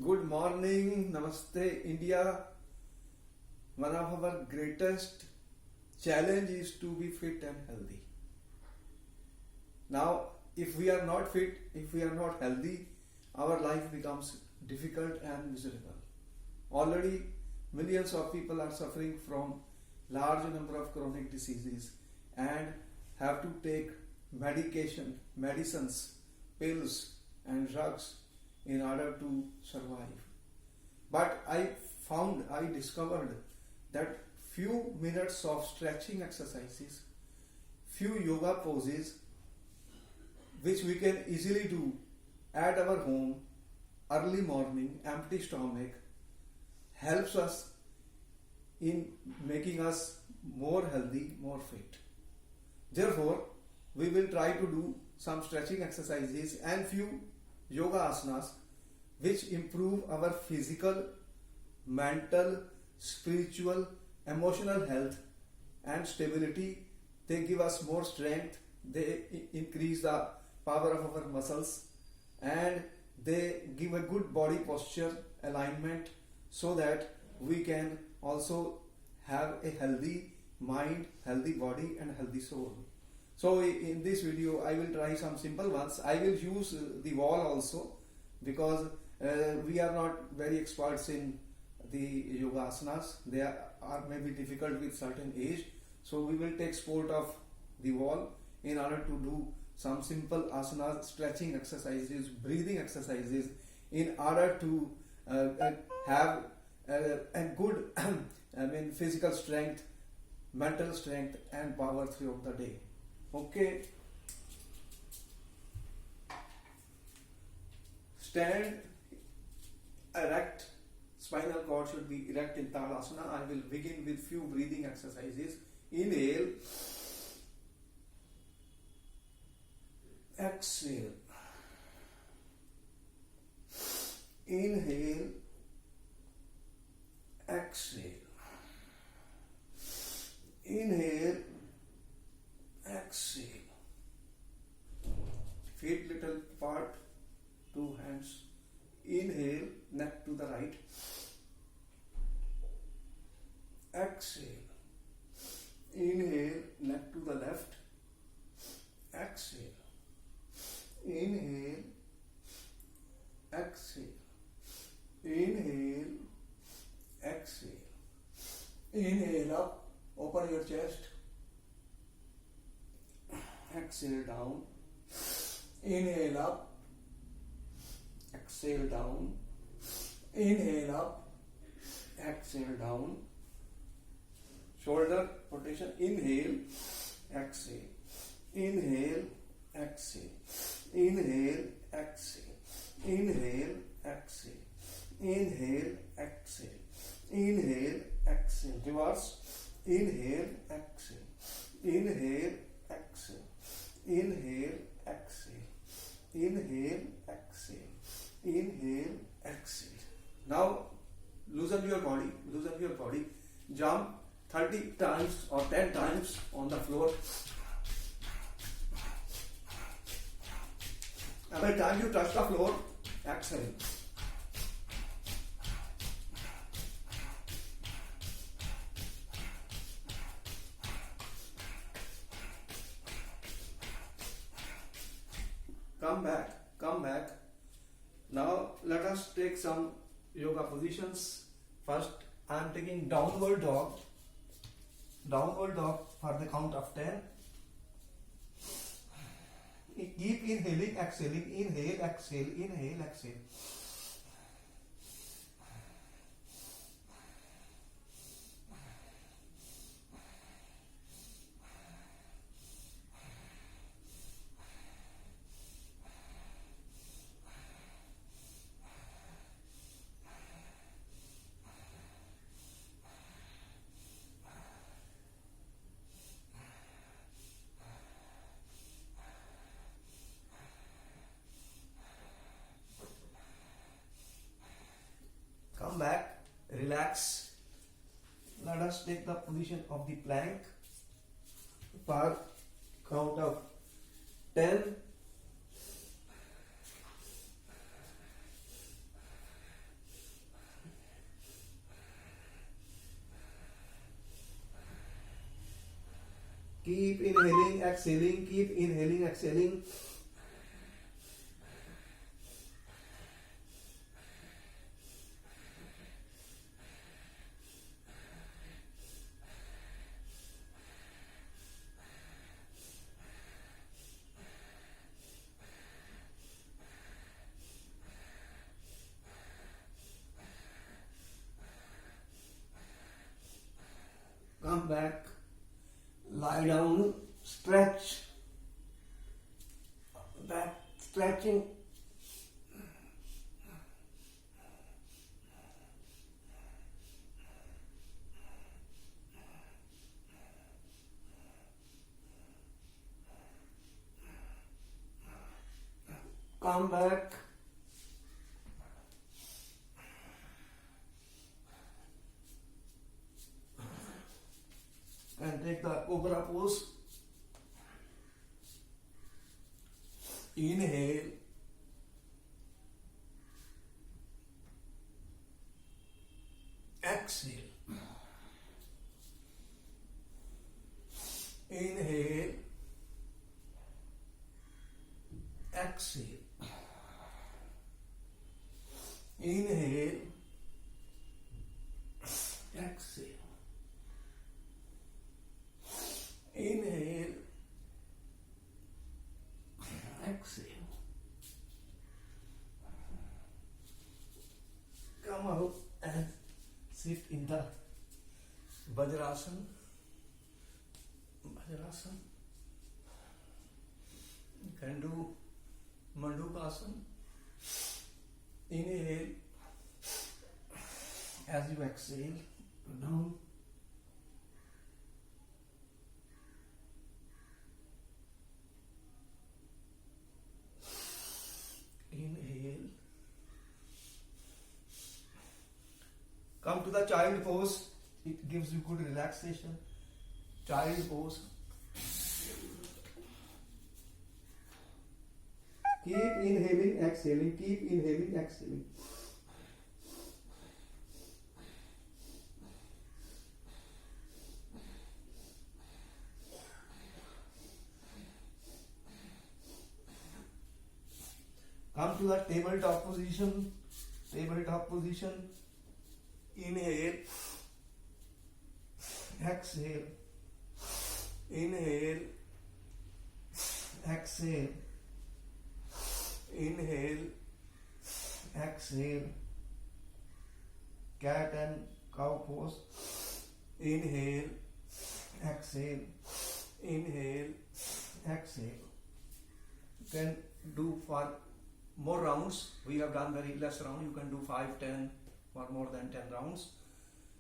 Good morning, Namaste, India. One of our greatest challenge is to be fit and healthy. Now, if we are not fit, if we are not healthy, our life becomes difficult and miserable. Already, millions of people are suffering from large number of chronic diseases and have to take medicines, pills and drugs in order to survive. But I discovered that few minutes of stretching exercises, few yoga poses which we can easily do at our home early morning, empty stomach, helps us in making us more healthy, more fit. Therefore, we will try to do some stretching exercises and few yoga asanas which improve our physical, mental, spiritual, emotional health and stability. They give us more strength, they increase the power of our muscles, and they give a good body posture alignment so that we can also have a healthy mind, healthy body and healthy soul. So in this video I will try some simple ones. I will use the wall also because we are not very experts in the yoga asanas. They are maybe difficult with certain age. So we will take support of the wall in order to do some simple asanas, stretching exercises, breathing exercises in order to have a good physical strength, mental strength and power throughout the day. Okay. Stand erect. Spinal cord should be erect in Tadasana. I will begin with few breathing exercises. Inhale. Exhale. Inhale. Exhale. Inhale. Exhale. Feet little apart, two hands. Inhale, neck to the right. Exhale. Inhale, neck to the left. Exhale. Inhale. Exhale. Inhale. Exhale. Inhale up, open your chest. Exhale down. Inhale up. Exhale down. Inhale up. Exhale down. Shoulder rotation. Inhale. Exhale. Inhale. Exhale. Inhale. Exhale. Inhale. Exhale. Inhale. Exhale. Inhale. Exhale. Reverse. Inhale. Exhale. Inhale. Exhale. Inhale. Exhale. Inhale. Exhale. Inhale. Exhale. Now loosen your body. Loosen your body. Jump 30 times or 10 times on the floor. Every time you touch the floor, exhale. Come back, come back. Now let us take some yoga positions. First, I am taking downward dog. Downward dog for the count of 10. Keep inhaling, exhaling, inhale, exhale, inhale, exhale. Come back, relax. Let us take the position of the plank for count of 10. Keep inhaling, exhaling, keep inhaling, exhaling. Come back, lie down, stretch, back stretching. Come back. And take the cobra pose. Inhale. Exhale. Inhale. Exhale. Inhale. Exhale. Inhale. Exhale. Come out and sit in the Vajrasana. Vajrasana. You can do Mandukasana. Inhale. As you exhale, down. Inhale. Come to the child pose. It gives you good relaxation. Child pose. Keep inhaling, exhaling. Keep inhaling, exhaling. Come to the tabletop position. Tabletop position. Inhale. Exhale. Inhale. Exhale. Inhale. Exhale. Cat and cow pose. Inhale. Exhale. Inhale. Exhale. You can do for more rounds. We have done very less round. You can do 5, 10 or more than 10 rounds.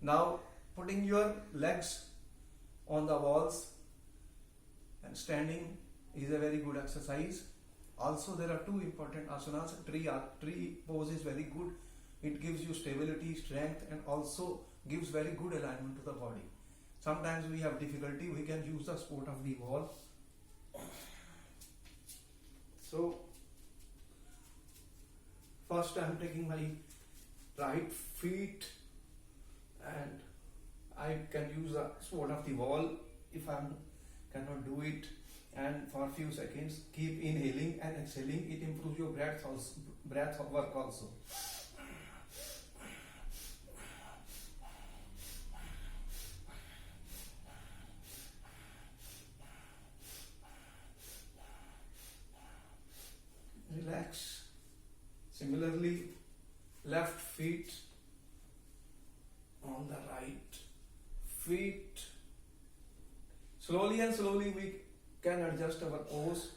Now putting your legs on the walls and standing is a very good exercise. Also there are two important asanas. Tree pose is very good. It gives you stability, strength, and also gives very good alignment to the body. Sometimes we have difficulty, we can use the support of the wall. So first I am taking my right feet and I can use the support of the wall if I cannot do it, and for a few seconds keep inhaling and exhaling. It improves your breath work also. Relax. Similarly, left feet on the right feet. Slowly and slowly we can adjust our pose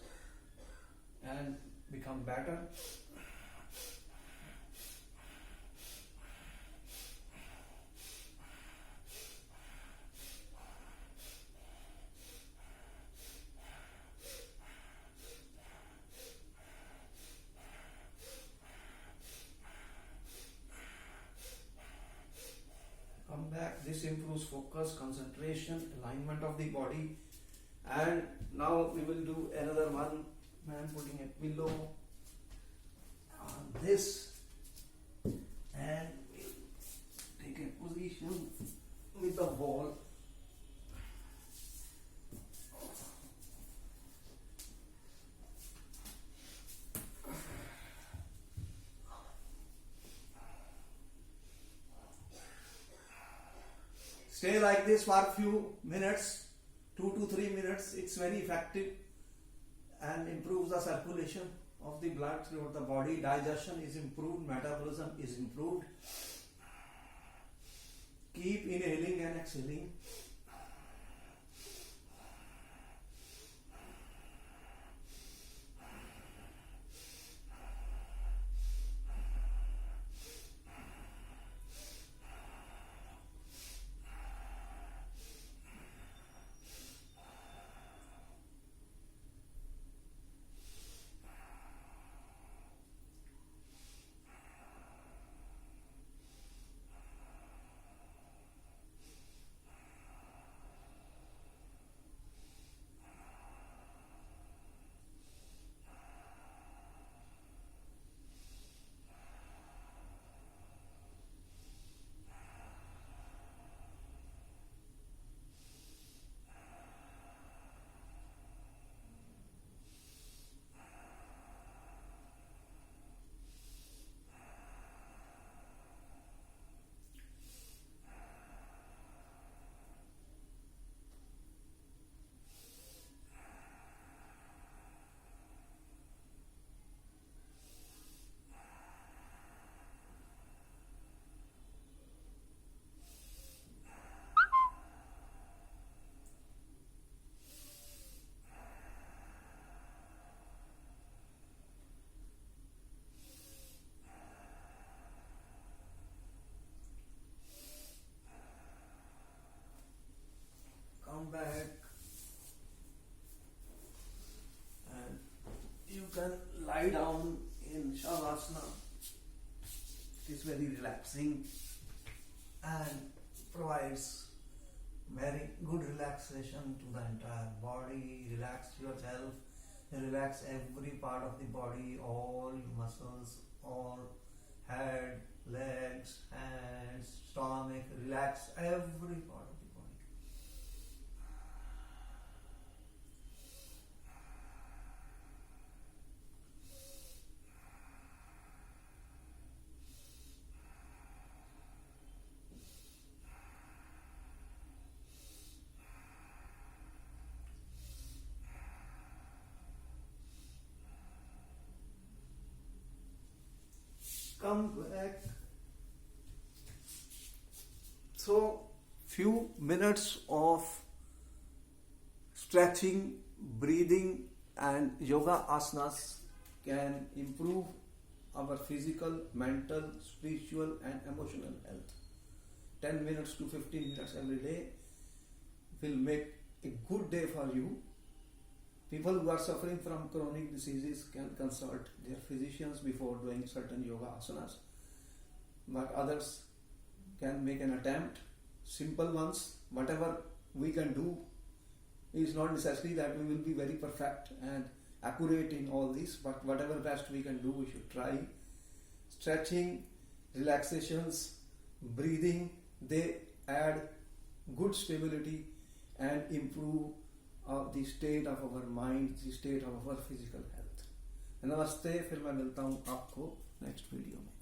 and become better. Come back. This improves focus, concentration, alignment of the body. And now we will do another one. I am putting a pillow on this and we'll take a position with the wall. stay like this for few minutes, 2 to 3 minutes. It's very effective and improves the circulation of the blood throughout the body. Digestion is improved, metabolism is improved. Keep inhaling and exhaling. Come back and you can lie down in Shavasana. It is very relaxing and provides very good relaxation to the entire body. Relax yourself, relax every part of the body, all muscles, all head, legs, hands, stomach. Relax every part of the body. Come back. So, few minutes of stretching, breathing, and yoga asanas can improve our physical, mental, spiritual, and emotional health. 10 minutes to 15 minutes every day will make a good day for you. People who are suffering from chronic diseases can consult their physicians before doing certain yoga asanas. But others can make an attempt, simple ones. Whatever we can do is not necessary that we will be very perfect and accurate in all this, but whatever best we can do, we should try. Stretching, relaxations, breathing, they add good stability and improve the state of our mind, the state of our physical health. नमस्ते, फिर मैं मिलता हूँ आपको next video में.